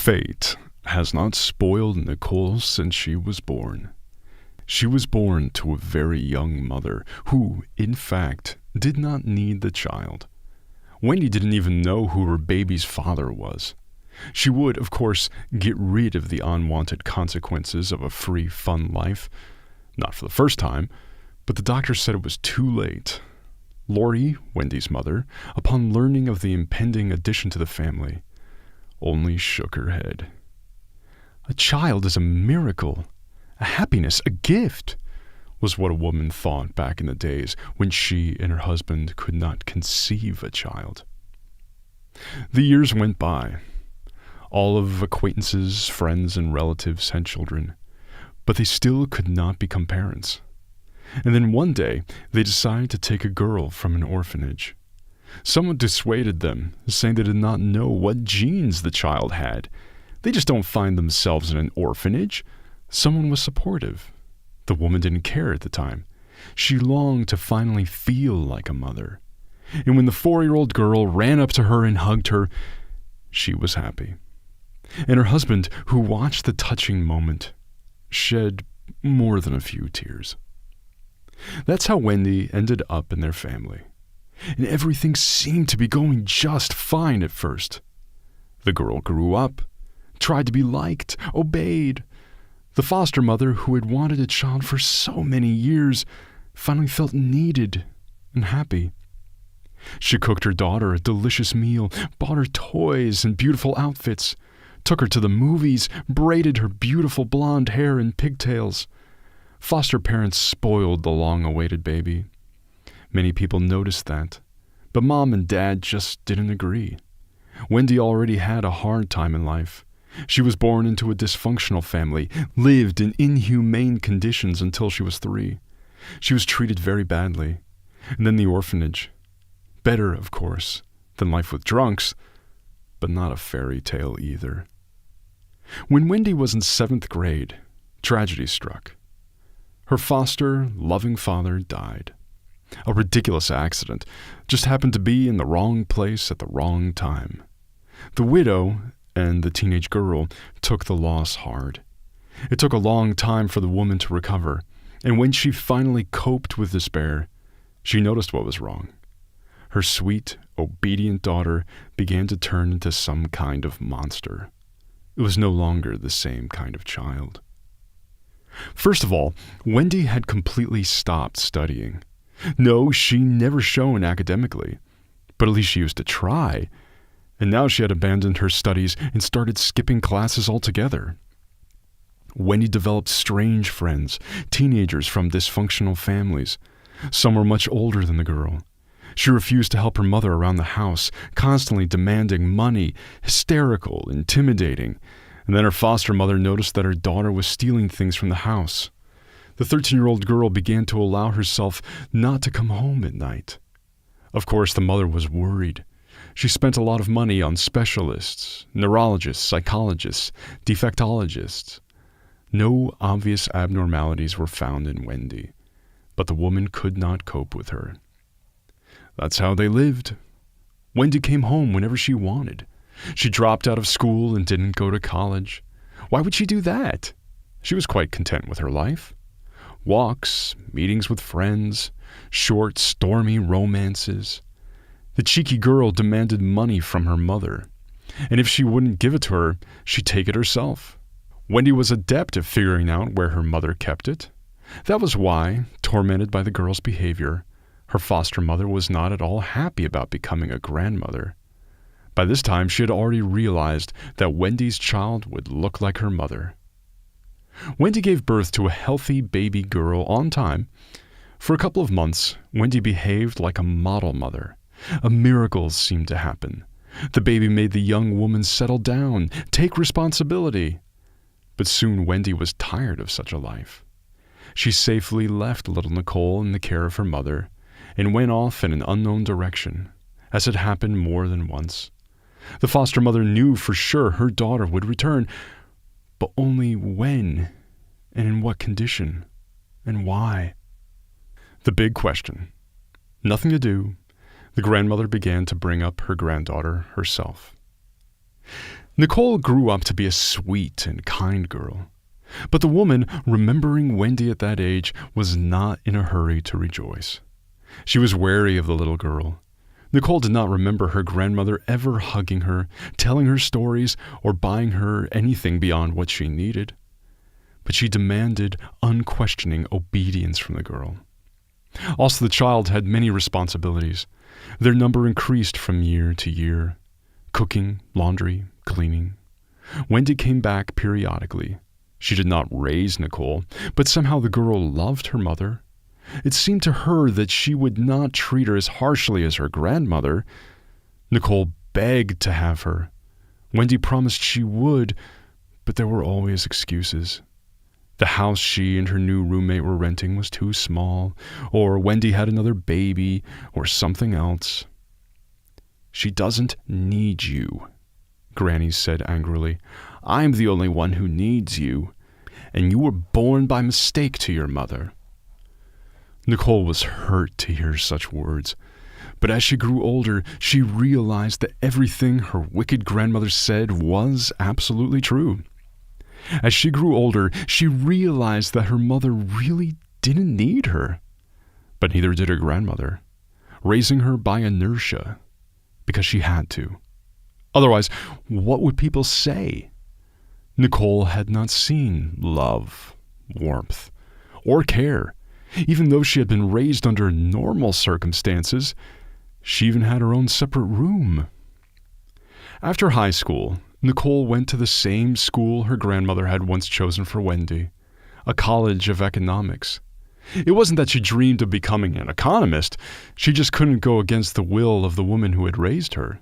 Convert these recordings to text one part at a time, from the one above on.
Fate has not spoiled Nicole since she was born. She was born to a very young mother who, in fact, did not need the child. Wendy didn't even know who her baby's father was. She would, of course, get rid of the unwanted consequences of a free, fun life. Not for the first time, but the doctor said it was too late. Lori, Wendy's mother, upon learning of the impending addition to the family, only shook her head. A child is a miracle, a happiness, a gift, was what a woman thought back in the days when she and her husband could not conceive a child. The years went by. All of acquaintances, friends, and relatives had children, but they still could not become parents. And then one day, they decided to take a girl from an orphanage. Someone dissuaded them, saying they did not know what genes the child had. They just don't find themselves in an orphanage. Someone was supportive. The woman didn't care at the time. She longed to finally feel like a mother. And when the 4-year-old girl ran up to her and hugged her, she was happy. And her husband, who watched the touching moment, shed more than a few tears. That's how Wendy ended up in their family. And everything seemed to be going just fine at first. The girl grew up, tried to be liked, obeyed. The foster mother, who had wanted a child for so many years, finally felt needed and happy. She cooked her daughter a delicious meal, bought her toys and beautiful outfits, took her to the movies, braided her beautiful blonde hair in pigtails. Foster parents spoiled the long-awaited baby. Many people noticed that, but Mom and Dad just didn't agree. Wendy already had a hard time in life. She was born into a dysfunctional family, lived in inhumane conditions until she was 3. She was treated very badly. And then the orphanage. Better, of course, than life with drunks, but not a fairy tale either. When Wendy was in 7th grade, tragedy struck. Her foster, loving father died. A ridiculous accident, just happened to be in the wrong place at the wrong time. The widow and the teenage girl took the loss hard. It took a long time for the woman to recover, and when she finally coped with despair, she noticed what was wrong. Her sweet, obedient daughter began to turn into some kind of monster. It was no longer the same kind of child. First of all, Wendy had completely stopped studying. No, she never shone academically, but at least she used to try. And now she had abandoned her studies and started skipping classes altogether. Wendy developed strange friends, teenagers from dysfunctional families. Some were much older than the girl. She refused to help her mother around the house, constantly demanding money, hysterical, intimidating. And then her foster mother noticed that her daughter was stealing things from the house. The 13-year-old girl began to allow herself not to come home at night. Of course, the mother was worried. She spent a lot of money on specialists, neurologists, psychologists, defectologists. No obvious abnormalities were found in Wendy, but the woman could not cope with her. That's how they lived. Wendy came home whenever she wanted. She dropped out of school and didn't go to college. Why would she do that? She was quite content with her life. Walks, meetings with friends, short, stormy romances. The cheeky girl demanded money from her mother, and if she wouldn't give it to her, she'd take it herself. Wendy was adept at figuring out where her mother kept it. That was why, tormented by the girl's behavior, her foster mother was not at all happy about becoming a grandmother. By this time, she had already realized that Wendy's child would look like her mother. Wendy gave birth to a healthy baby girl on time. For a couple of months, Wendy behaved like a model mother. A miracle seemed to happen. The baby made the young woman settle down, take responsibility. But soon Wendy was tired of such a life. She safely left little Nicole in the care of her mother and went off in an unknown direction, as had happened more than once. The foster mother knew for sure her daughter would return, but only when and in what condition and why. The big question. Nothing to do. The grandmother began to bring up her granddaughter herself. Nicole grew up to be a sweet and kind girl. But the woman, remembering Wendy at that age, was not in a hurry to rejoice. She was wary of the little girl. Nicole did not remember her grandmother ever hugging her, telling her stories, or buying her anything beyond what she needed. But she demanded unquestioning obedience from the girl. Also, the child had many responsibilities. Their number increased from year to year. Cooking, laundry, cleaning. Wendy came back periodically. She did not raise Nicole, but somehow the girl loved her mother. It seemed to her that she would not treat her as harshly as her grandmother. Nicole begged to have her. Wendy promised she would, but there were always excuses. The house she and her new roommate were renting was too small, or Wendy had another baby, or something else. "She doesn't need you," Granny said angrily. "I'm the only one who needs you, and you were born by mistake to your mother." Nicole was hurt to hear such words, but as she grew older, she realized that everything her wicked grandmother said was absolutely true. As she grew older, she realized that her mother really didn't need her, but neither did her grandmother, raising her by inertia, because she had to. Otherwise, what would people say? Nicole had not seen love, warmth, or care. Even though she had been raised under normal circumstances, she even had her own separate room. After high school, Nicole went to the same school her grandmother had once chosen for Wendy, a college of economics. It wasn't that she dreamed of becoming an economist, she just couldn't go against the will of the woman who had raised her.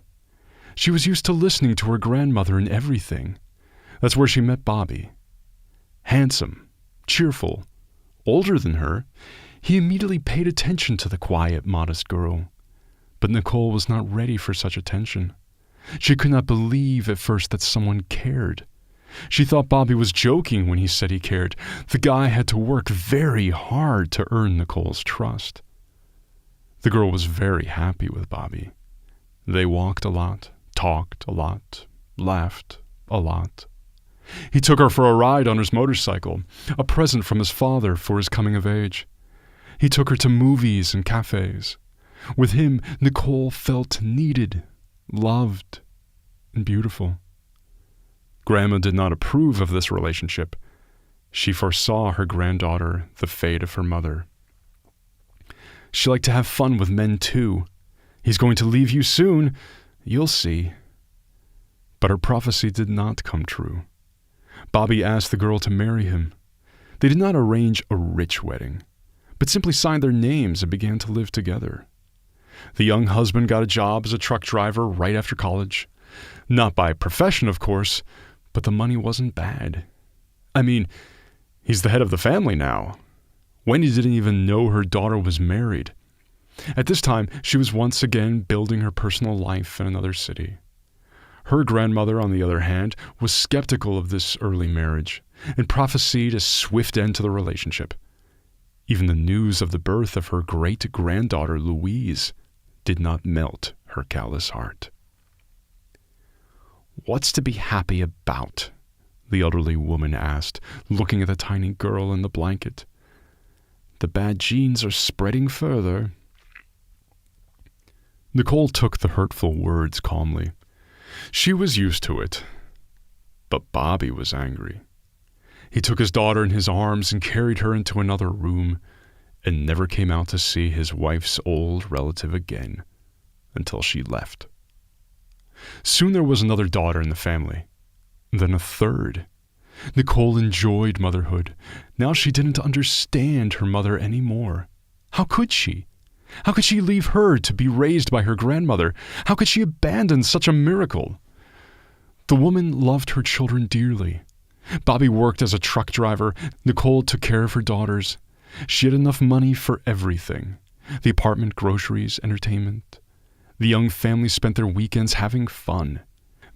She was used to listening to her grandmother in everything. That's where she met Bobby. Handsome, cheerful, older than her, he immediately paid attention to the quiet, modest girl. But Nicole was not ready for such attention. She could not believe at first that someone cared. She thought Bobby was joking when he said he cared. The guy had to work very hard to earn Nicole's trust. The girl was very happy with Bobby. They walked a lot, talked a lot, laughed a lot. He took her for a ride on his motorcycle, a present from his father for his coming of age. He took her to movies and cafes. With him, Nicole felt needed, loved, and beautiful. Grandma did not approve of this relationship. She foresaw her granddaughter the fate of her mother. She liked to have fun with men too. "He's going to leave you soon. You'll see." But her prophecy did not come true. Bobby asked the girl to marry him. They did not arrange a rich wedding, but simply signed their names and began to live together. The young husband got a job as a truck driver right after college. Not by profession, of course, but the money wasn't bad. I mean, he's the head of the family now. Wendy didn't even know her daughter was married. At this time, she was once again building her personal life in another city. Her grandmother, on the other hand, was skeptical of this early marriage and prophesied a swift end to the relationship. Even the news of the birth of her great-granddaughter, Louise, did not melt her callous heart. "What's to be happy about?" the elderly woman asked, looking at the tiny girl in the blanket. "The bad genes are spreading further." Nicole took the hurtful words calmly. She was used to it. But Bobby was angry. He took his daughter in his arms and carried her into another room and never came out to see his wife's old relative again until she left. Soon there was another daughter in the family, then a third. Nicole enjoyed motherhood. Now she didn't understand her mother anymore. How could she? How could she leave her to be raised by her grandmother? How could she abandon such a miracle? The woman loved her children dearly. Bobby worked as a truck driver. Nicole took care of her daughters. She had enough money for everything. The apartment, groceries, entertainment. The young family spent their weekends having fun.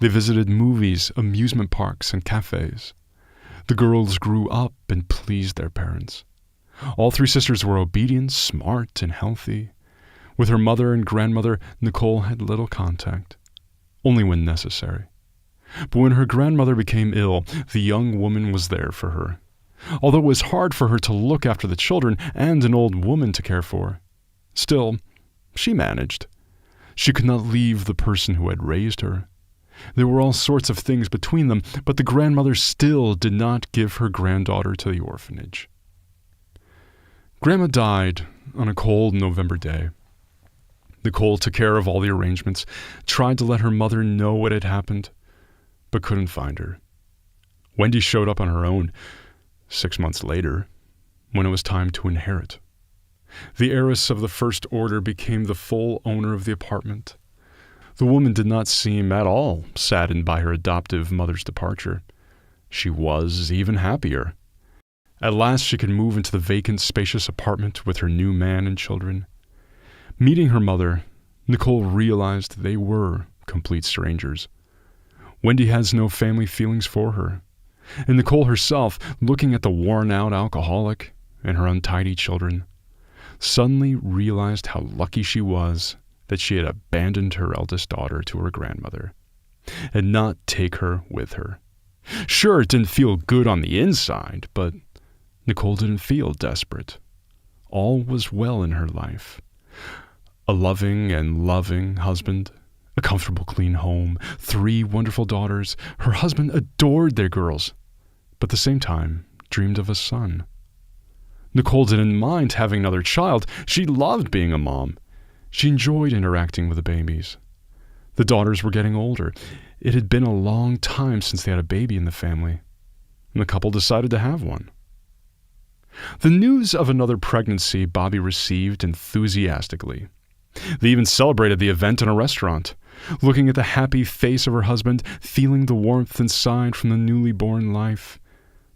They visited movies, amusement parks, and cafes. The girls grew up and pleased their parents. All three sisters were obedient, smart, and healthy. With her mother and grandmother, Nicole had little contact, only when necessary. But when her grandmother became ill, the young woman was there for her. Although it was hard for her to look after the children and an old woman to care for, still, she managed. She could not leave the person who had raised her. There were all sorts of things between them, but the grandmother still did not give her granddaughter to the orphanage. Grandma died on a cold November day. Nicole took care of all the arrangements, tried to let her mother know what had happened, but couldn't find her. Wendy showed up on her own 6 months later, when it was time to inherit. The heiress of the First Order became the full owner of the apartment. The woman did not seem at all saddened by her adoptive mother's departure. She was even happier. At last she could move into the vacant, spacious apartment with her new man and children. Meeting her mother, Nicole realized they were complete strangers. Wendy has no family feelings for her, and Nicole herself, looking at the worn-out alcoholic and her untidy children, suddenly realized how lucky she was that she had abandoned her eldest daughter to her grandmother and not take her with her. Sure, it didn't feel good on the inside, but Nicole didn't feel desperate. All was well in her life. A loving and loving husband, a comfortable, clean home, 3 wonderful daughters. Her husband adored their girls, but at the same time dreamed of a son. Nicole didn't mind having another child. She loved being a mom. She enjoyed interacting with the babies. The daughters were getting older. It had been a long time since they had a baby in the family, and the couple decided to have one. The news of another pregnancy Bobby received enthusiastically. They even celebrated the event in a restaurant, looking at the happy face of her husband, feeling the warmth inside from the newly born life.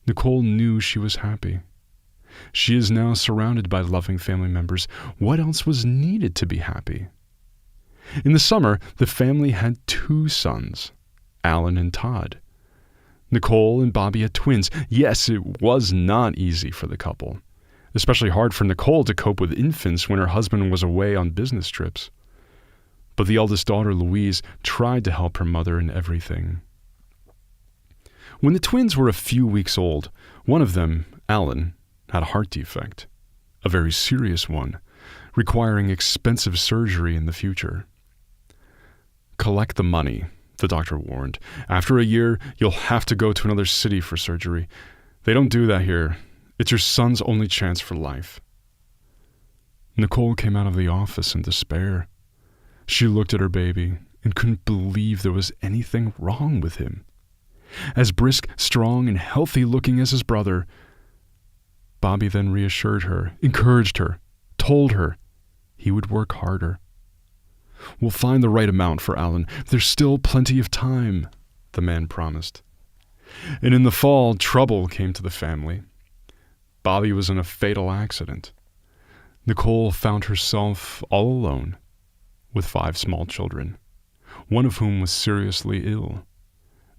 Nicole knew she was happy. She is now surrounded by loving family members. What else was needed to be happy? In the summer, the family had 2 sons, Alan and Todd. Nicole and Bobby had twins. Yes, it was not easy for the couple, especially hard for Nicole to cope with infants when her husband was away on business trips. But the eldest daughter, Louise, tried to help her mother in everything. When the twins were a few weeks old, one of them, Alan, had a heart defect, a very serious one, requiring expensive surgery in the future. Collect the money, the doctor warned. After a year, you'll have to go to another city for surgery. They don't do that here. It's your son's only chance for life. Nicole came out of the office in despair. She looked at her baby and couldn't believe there was anything wrong with him. As brisk, strong, and healthy looking as his brother, Bobby then reassured her, encouraged her, told her he would work harder. We'll find the right amount for Alan. There's still plenty of time, the man promised. And in the fall, trouble came to the family. Bobby was in a fatal accident. Nicole found herself all alone with 5 small children, one of whom was seriously ill.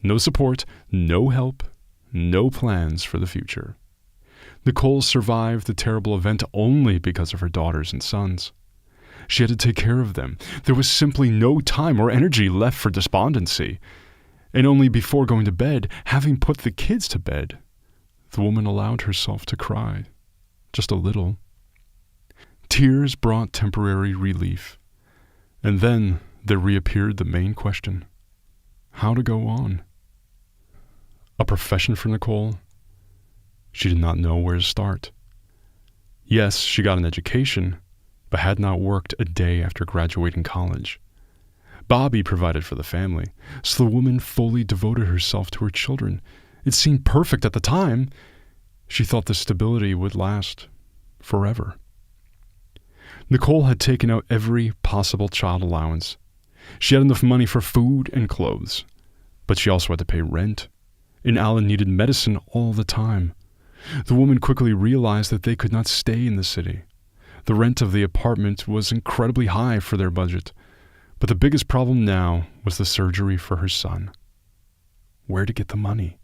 No support, no help, no plans for the future. Nicole survived the terrible event only because of her daughters and sons. She had to take care of them. There was simply no time or energy left for despondency. And only before going to bed, having put the kids to bed, the woman allowed herself to cry, just a little. Tears brought temporary relief. And then there reappeared the main question: how to go on? A profession for Nicole? She did not know where to start. Yes, she got an education, but had not worked a day after graduating college. Bobby provided for the family, so the woman fully devoted herself to her children. It seemed perfect at the time. She thought the stability would last forever. Nicole had taken out every possible child allowance. She had enough money for food and clothes, but she also had to pay rent, and Alan needed medicine all the time. The woman quickly realized that they could not stay in the city. The rent of the apartment was incredibly high for their budget, but the biggest problem now was the surgery for her son. Where to get the money?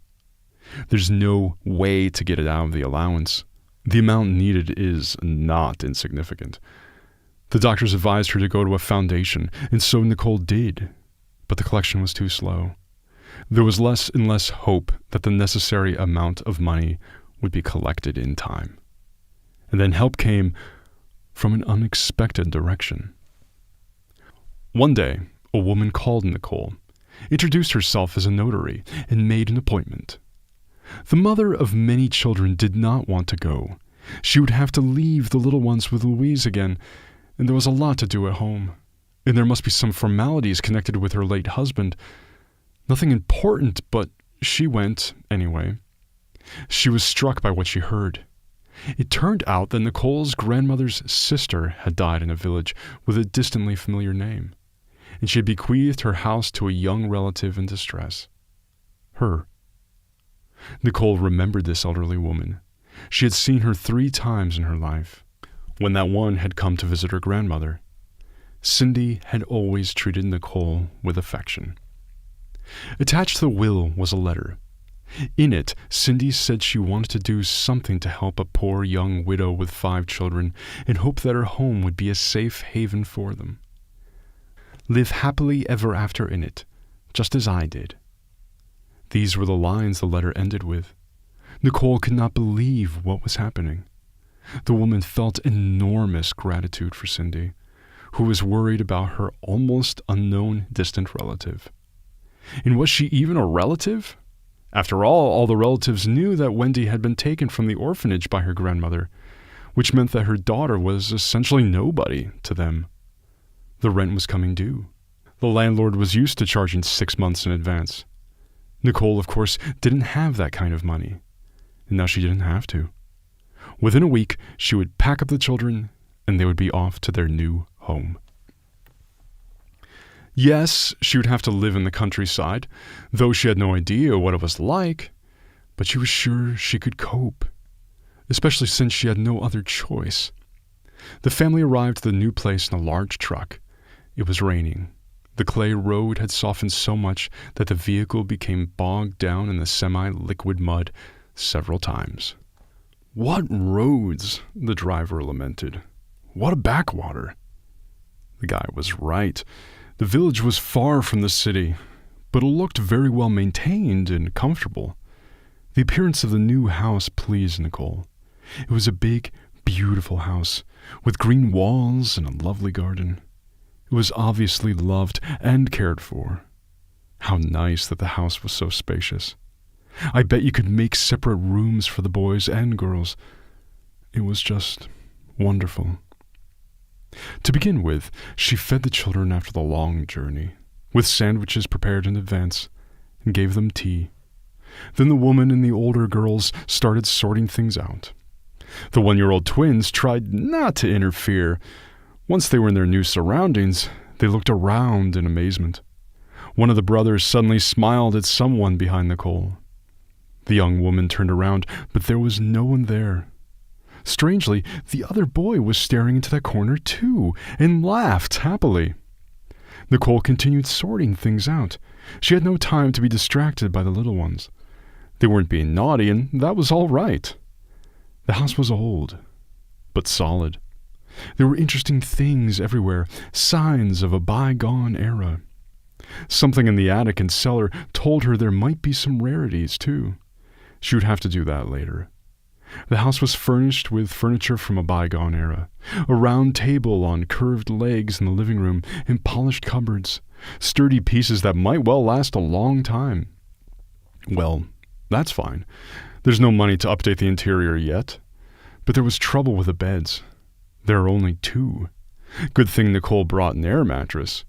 There's no way to get it out of the allowance. The amount needed is not insignificant. The doctors advised her to go to a foundation, and so Nicole did, but the collection was too slow. There was less and less hope that the necessary amount of money would be collected in time. And then help came from an unexpected direction. One day, a woman called Nicole, introduced herself as a notary, and made an appointment. The mother of many children did not want to go. She would have to leave the little ones with Louise again, and there was a lot to do at home. And there must be some formalities connected with her late husband. Nothing important, but she went anyway. She was struck by what she heard. It turned out that Nicole's grandmother's sister had died in a village with a distantly familiar name, and she had bequeathed her house to a young relative in distress. Her. Nicole remembered this elderly woman. She had seen her 3 times in her life. When that one had come to visit her grandmother, Cindy had always treated Nicole with affection. Attached to the will was a letter. In it, Cindy said she wanted to do something to help a poor young widow with 5 children and hoped that her home would be a safe haven for them. Live happily ever after in it, just as I did. These were the lines the letter ended with. Nicole could not believe what was happening. The woman felt enormous gratitude for Cindy, who was worried about her almost unknown distant relative. And was she even a relative? After all the relatives knew that Wendy had been taken from the orphanage by her grandmother, which meant that her daughter was essentially nobody to them. The rent was coming due. The landlord was used to charging 6 months in advance. Nicole, of course, didn't have that kind of money, and now she didn't have to. Within a week, she would pack up the children, and they would be off to their new home. Yes, she would have to live in the countryside, though she had no idea what it was like, but she was sure she could cope, especially since she had no other choice. The family arrived at the new place in a large truck. It was raining. The clay road had softened so much that the vehicle became bogged down in the semi-liquid mud several times. "What roads," the driver lamented. "What a backwater." The guy was right. The village was far from the city, but it looked very well maintained and comfortable. The appearance of the new house pleased Nicole. It was a big, beautiful house, with green walls and a lovely garden. It was obviously loved and cared for. How nice that the house was so spacious. I bet you could make separate rooms for the boys and girls. It was just wonderful. To begin with, she fed the children after the long journey, with sandwiches prepared in advance, and gave them tea. Then the woman and the older girls started sorting things out. The 1-year-old twins tried not to interfere. Once they were in their new surroundings, they looked around in amazement. One of the brothers suddenly smiled at someone behind Nicole. The young woman turned around, but there was no one there. Strangely, the other boy was staring into that corner too, and laughed happily. Nicole continued sorting things out. She had no time to be distracted by the little ones. They weren't being naughty, and that was all right. The house was old, but solid. There were interesting things everywhere, signs of a bygone era. Something in the attic and cellar told her there might be some rarities, too. She would have to do that later. The house was furnished with furniture from a bygone era, a round table on curved legs in the living room, and polished cupboards, sturdy pieces that might well last a long time. Well, that's fine. There's no money to update the interior yet. But there was trouble with the beds. There are only 2. Good thing Nicole brought an air mattress.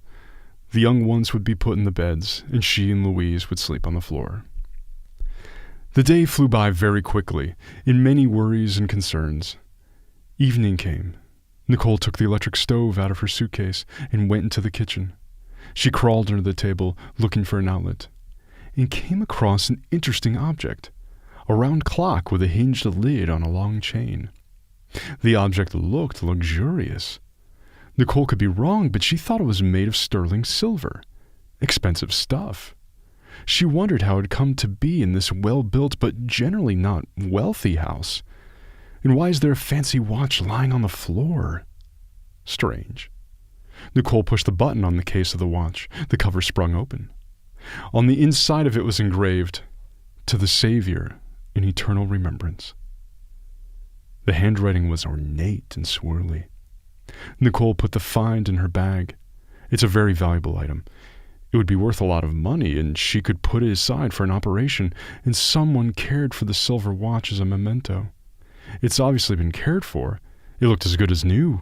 The young ones would be put in the beds, and she and Louise would sleep on the floor. The day flew by very quickly, in many worries and concerns. Evening came. Nicole took the electric stove out of her suitcase and went into the kitchen. She crawled under the table, looking for an outlet, and came across an interesting object, a round clock with a hinged lid on a long chain. The object looked luxurious. Nicole could be wrong, but she thought it was made of sterling silver. Expensive stuff. She wondered how it had come to be in this well-built but generally not wealthy house. And why is there a fancy watch lying on the floor? Strange. Nicole pushed the button on the case of the watch. The cover sprung open. On the inside of it was engraved, "To the Savior in eternal remembrance." The handwriting was ornate and swirly. Nicole put the find in her bag. It's a very valuable item. It would be worth a lot of money, and she could put it aside for an operation, and someone cared for the silver watch as a memento. It's obviously been cared for. It looked as good as new,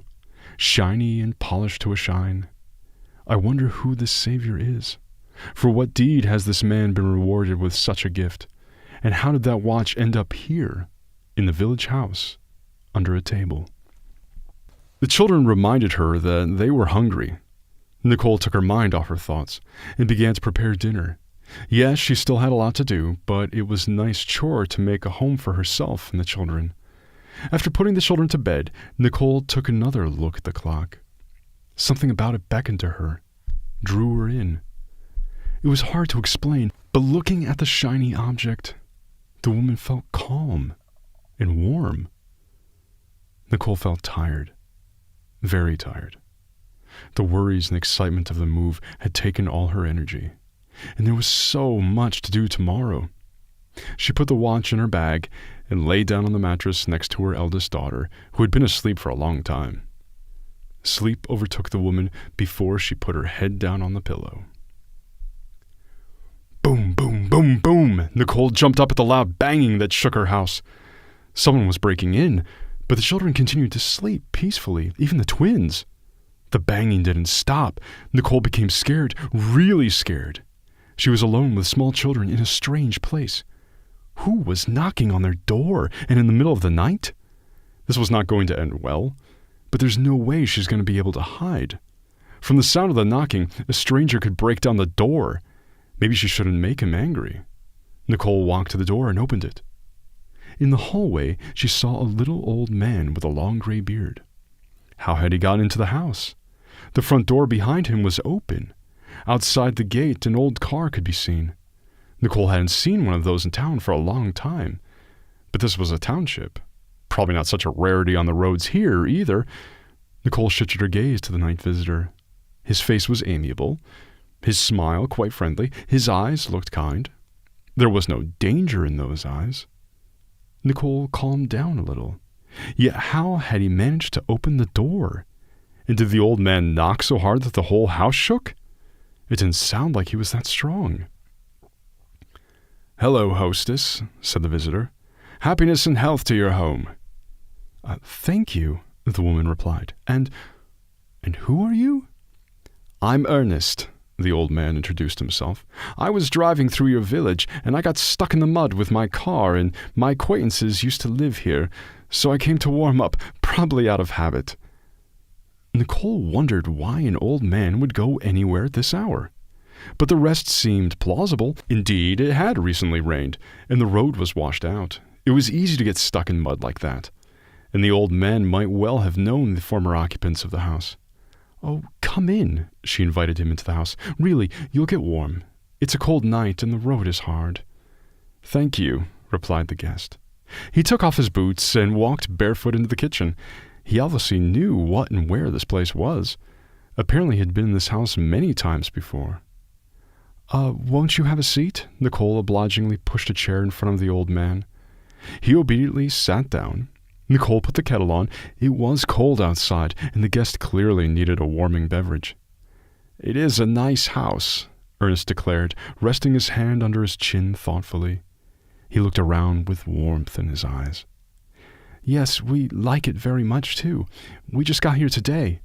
shiny and polished to a shine. I wonder who this Savior is. For what deed has this man been rewarded with such a gift? And how did that watch end up here, in the village house, under a table? The children reminded her that they were hungry. Nicole took her mind off her thoughts and began to prepare dinner. Yes, she still had a lot to do, but it was a nice chore to make a home for herself and the children. After putting the children to bed, Nicole took another look at the clock. Something about it beckoned to her, drew her in. It was hard to explain, but looking at the shiny object, the woman felt calm and warm. Nicole felt tired, very tired. The worries and excitement of the move had taken all her energy, and there was so much to do tomorrow. She put the watch in her bag and lay down on the mattress next to her eldest daughter, who had been asleep for a long time. Sleep overtook the woman before she put her head down on the pillow. Boom, boom, boom, boom! Nicole jumped up at the loud banging that shook her house. Someone was breaking in, but the children continued to sleep peacefully, even the twins. The banging didn't stop. Nicole became scared, really scared. She was alone with small children in a strange place. Who was knocking on their door and in the middle of the night? This was not going to end well, but there's no way she's going to be able to hide. From the sound of the knocking, a stranger could break down the door. Maybe she shouldn't make him angry. Nicole walked to the door and opened it. In the hallway, she saw a little old man with a long gray beard. How had he gotten into the house? The front door behind him was open. Outside the gate, an old car could be seen. Nicole hadn't seen one of those in town for a long time. But this was a township. Probably not such a rarity on the roads here, either. Nicole shifted her gaze to the night visitor. His face was amiable. His smile quite friendly. His eyes looked kind. There was no danger in those eyes. Nicole calmed down a little. Yet how had he managed to open the door? And did the old man knock so hard that the whole house shook? It didn't sound like he was that strong. "Hello, hostess," said the visitor. "Happiness and health to your home." Thank you," the woman replied. And who are you?" "I'm Ernest," the old man introduced himself. "I was driving through your village, and I got stuck in the mud with my car, and my acquaintances used to live here, so I came to warm up, probably out of habit." Nicole wondered why an old man would go anywhere at this hour. But the rest seemed plausible. Indeed, it had recently rained, and the road was washed out. It was easy to get stuck in mud like that. And the old man might well have known the former occupants of the house. "Oh, come in," she invited him into the house. "Really, you'll get warm. It's a cold night, and the road is hard." "Thank you," replied the guest. He took off his boots and walked barefoot into the kitchen. He obviously knew what and where this place was. Apparently he had been in this house many times before. Won't you have a seat?" Nicole obligingly pushed a chair in front of the old man. He obediently sat down. Nicole put the kettle on. It was cold outside, and the guest clearly needed a warming beverage. "It is a nice house," Ernest declared, resting his hand under his chin thoughtfully. He looked around with warmth in his eyes. "Yes, we like it very much, too. We just got here today.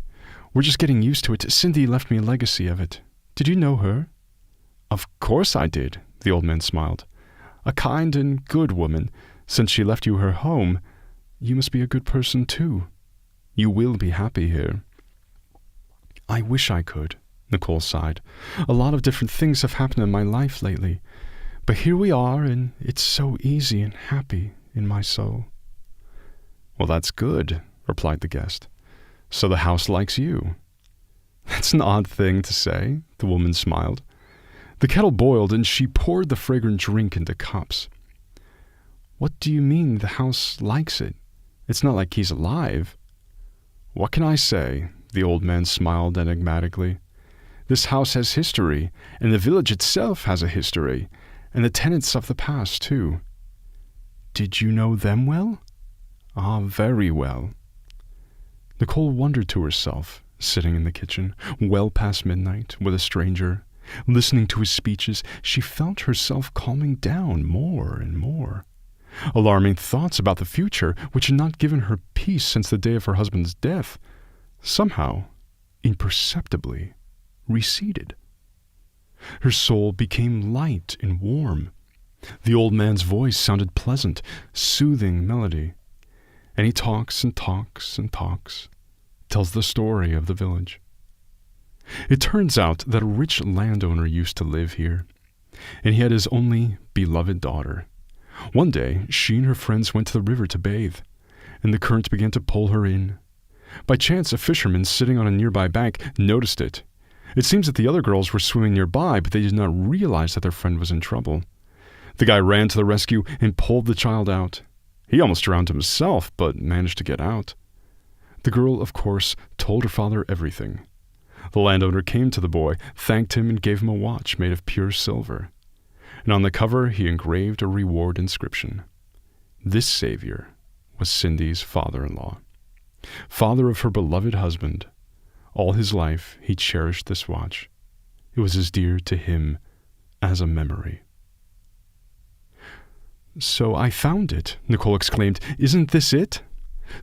We're just getting used to it. Cindy left me a legacy of it. Did you know her?" "Of course I did," the old man smiled. "A kind and good woman. Since she left you her home, you must be a good person, too. You will be happy here." "I wish I could," Nicole sighed. "A lot of different things have happened in my life lately. But here we are, and it's so easy and happy in my soul." "Well, that's good," replied the guest. "So the house likes you." "That's an odd thing to say," the woman smiled. The kettle boiled, and she poured the fragrant drink into cups. "What do you mean the house likes it? It's not like he's alive." "What can I say?" The old man smiled enigmatically. This house has history, and the village itself has a history, and the tenants of the past, too. Did you know them well? Ah, very well. Nicole wondered to herself, sitting in the kitchen, well past midnight, with a stranger. Listening to his speeches, she felt herself calming down more and more. Alarming thoughts about the future, which had not given her peace since the day of her husband's death, somehow, imperceptibly, receded. Her soul became light and warm. The old man's voice sounded pleasant, soothing melody. And he talks and talks and talks, tells the story of the village. It turns out that a rich landowner used to live here, and he had his only beloved daughter. One day, she and her friends went to the river to bathe, and the current began to pull her in. By chance, a fisherman sitting on a nearby bank noticed it. It seems that the other girls were swimming nearby, but they did not realize that their friend was in trouble. The guy ran to the rescue and pulled the child out. He almost drowned himself, but managed to get out. The girl, of course, told her father everything. The landowner came to the boy, thanked him, and gave him a watch made of pure silver. And on the cover he engraved a reward inscription. This savior was Cindy's father-in-law, father of her beloved husband. All his life he cherished this watch. It was as dear to him as a memory. "So I found it," Nicole exclaimed. "Isn't this it?"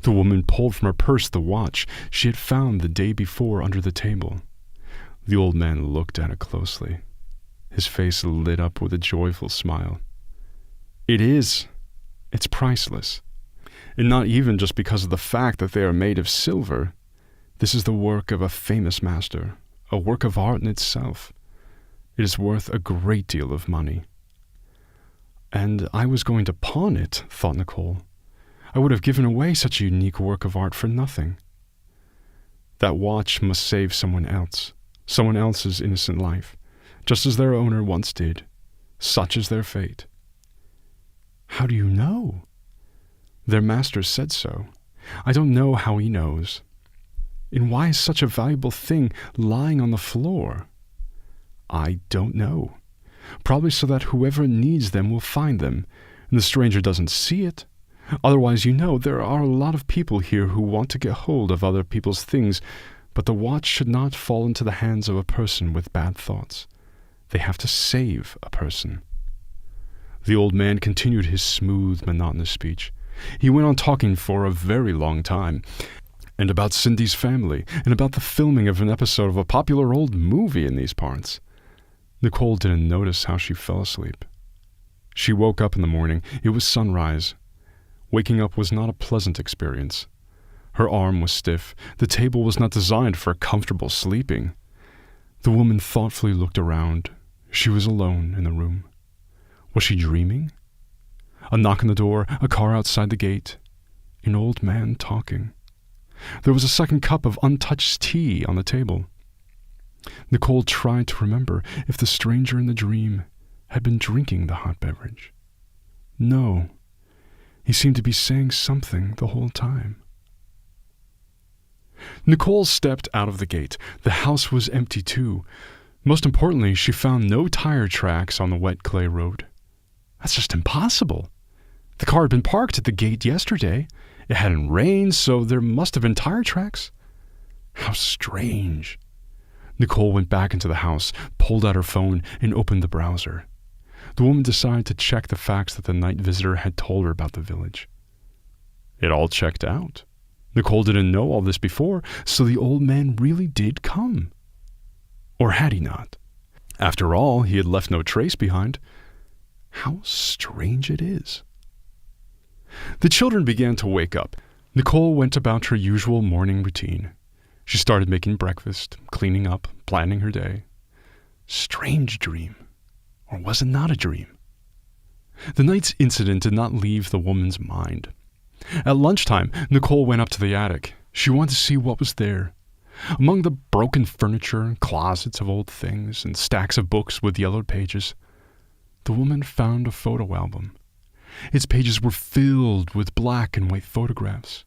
The woman pulled from her purse the watch she had found the day before under the table. The old man looked at it closely. His face lit up with a joyful smile. "It is. It's priceless. And not even just because of the fact that they are made of silver. This is the work of a famous master, a work of art in itself. It is worth a great deal of money." And I was going to pawn it, thought Nicole. I would have given away such a unique work of art for nothing. That watch must save someone else's innocent life, just as their owner once did. Such is their fate. How do you know? Their master said so. I don't know how he knows. And why is such a valuable thing lying on the floor? I don't know. Probably so that whoever needs them will find them, and the stranger doesn't see it. Otherwise, there are a lot of people here who want to get hold of other people's things, but the watch should not fall into the hands of a person with bad thoughts. They have to save a person. The old man continued his smooth, monotonous speech. He went on talking for a very long time, and about Cindy's family, and about the filming of an episode of a popular old movie in these parts. Nicole didn't notice how she fell asleep. She woke up in the morning. It was sunrise. Waking up was not a pleasant experience. Her arm was stiff. The table was not designed for comfortable sleeping. The woman thoughtfully looked around. She was alone in the room. Was she dreaming? A knock on the door, a car outside the gate, an old man talking. There was a second cup of untouched tea on the table. Nicole tried to remember if the stranger in the dream had been drinking the hot beverage. No, he seemed to be saying something the whole time. Nicole stepped out of the gate. The house was empty too. Most importantly, she found no tire tracks on the wet clay road. That's just impossible. The car had been parked at the gate yesterday. It hadn't rained, so there must have been tire tracks. How strange. Nicole went back into the house, pulled out her phone, and opened the browser. The woman decided to check the facts that the night visitor had told her about the village. It all checked out. Nicole didn't know all this before, so the old man really did come. Or had he not? After all, he had left no trace behind. How strange it is. The children began to wake up. Nicole went about her usual morning routine. She started making breakfast, cleaning up, planning her day. Strange dream. Or was it not a dream? The night's incident did not leave the woman's mind. At lunchtime, Nicole went up to the attic. She wanted to see what was there. Among the broken furniture, closets of old things, and stacks of books with yellowed pages, the woman found a photo album. Its pages were filled with black and white photographs.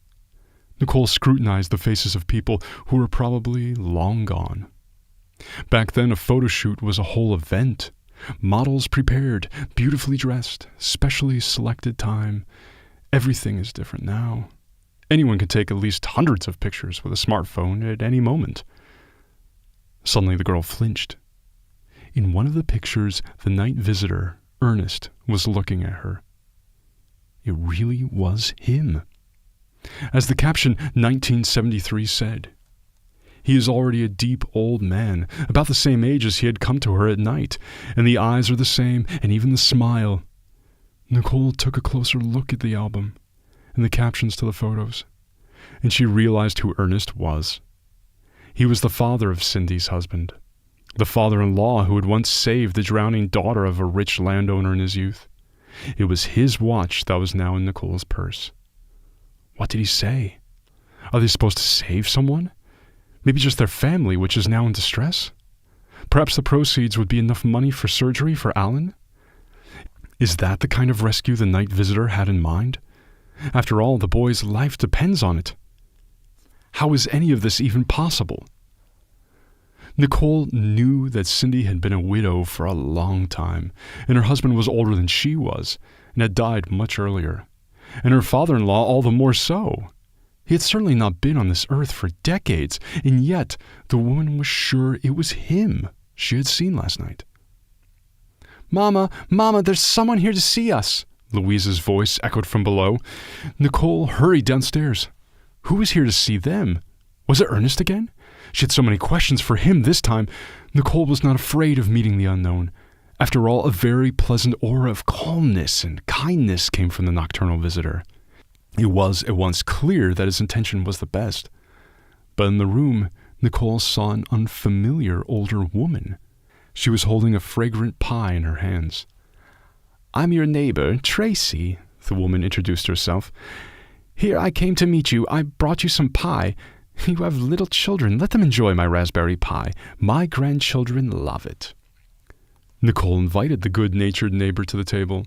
Nicole scrutinized the faces of people who were probably long gone. Back then, a photo shoot was a whole event. Models prepared, beautifully dressed, specially selected time. Everything is different now. Anyone can take at least hundreds of pictures with a smartphone at any moment. Suddenly the girl flinched. In one of the pictures, the night visitor, Ernest, was looking at her. It really was him. As the caption 1973 said, he is already a deep old man, about the same age as he had come to her at night, and the eyes are the same, and even the smile. Nicole took a closer look at the album and the captions to the photos, and she realized who Ernest was. He was the father of Cindy's husband, the father-in-law who had once saved the drowning daughter of a rich landowner in his youth. It was his watch that was now in Nicole's purse. What did he say? Are they supposed to save someone? Maybe just their family, which is now in distress? Perhaps the proceeds would be enough money for surgery for Alan? Is that the kind of rescue the night visitor had in mind? After all, the boy's life depends on it. How is any of this even possible? Nicole knew that Cindy had been a widow for a long time, and her husband was older than she was, and had died much earlier, and her father-in-law all the more so. He had certainly not been on this earth for decades, and yet the woman was sure it was him she had seen last night. "Mama, Mama, there's someone here to see us," Louise's voice echoed from below. Nicole hurried downstairs. Who was here to see them? Was it Ernest again? She had so many questions for him this time. Nicole was not afraid of meeting the unknown. After all, a very pleasant aura of calmness and kindness came from the nocturnal visitor. It was at once clear that his intention was the best. But in the room, Nicole saw an unfamiliar older woman. She was holding a fragrant pie in her hands. "I'm your neighbor, Tracy," the woman introduced herself. "Here, I came to meet you. I brought you some pie. You have little children. Let them enjoy my raspberry pie. My grandchildren love it." Nicole invited the good-natured neighbor to the table.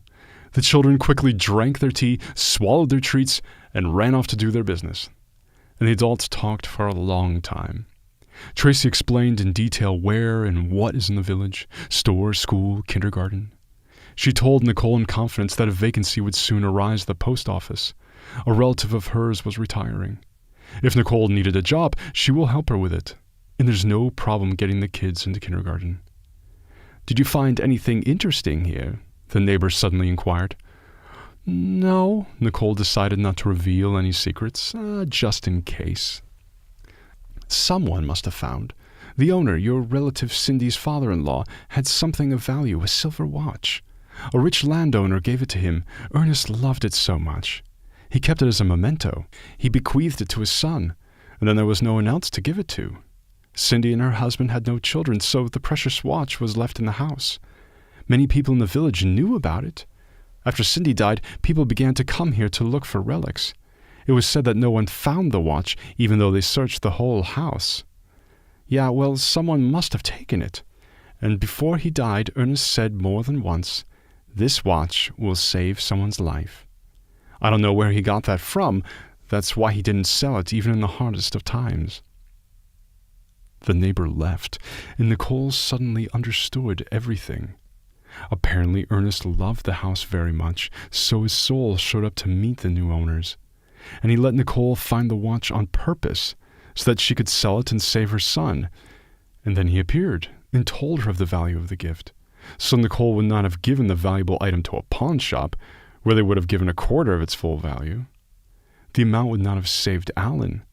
The children quickly drank their tea, swallowed their treats, and ran off to do their business. And the adults talked for a long time. Tracy explained in detail where and what is in the village: store, school, kindergarten. She told Nicole in confidence that a vacancy would soon arise at the post office. A relative of hers was retiring. If Nicole needed a job, she will help her with it. And there's no problem getting the kids into kindergarten. "Did you find anything interesting here?" the neighbor suddenly inquired. "No," Nicole decided not to reveal any secrets, just in case. "Someone must have found. The owner, your relative Cindy's father-in-law, had something of value, a silver watch. A rich landowner gave it to him. Ernest loved it so much. He kept it as a memento. He bequeathed it to his son, and then there was no one else to give it to. Cindy and her husband had no children, so the precious watch was left in the house. Many people in the village knew about it. After Cindy died, people began to come here to look for relics. It was said that no one found the watch, even though they searched the whole house. Yeah, well, someone must have taken it. And before he died, Ernest said more than once, 'This watch will save someone's life.' I don't know where he got that from. That's why he didn't sell it, even in the hardest of times." The neighbor left, and Nicole suddenly understood everything. Apparently, Ernest loved the house very much, so his soul showed up to meet the new owners. And he let Nicole find the watch on purpose, so that she could sell it and save her son. And then he appeared and told her of the value of the gift. So Nicole would not have given the valuable item to a pawn shop, where they would have given a quarter of its full value. The amount would not have saved Alan,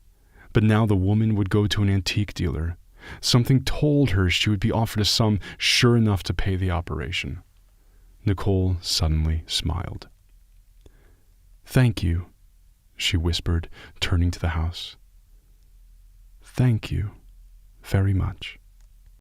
but now the woman would go to an antique dealer. Something told her she would be offered a sum sure enough to pay the operation. Nicole suddenly smiled. "Thank you," she whispered, turning to the house. "Thank you very much."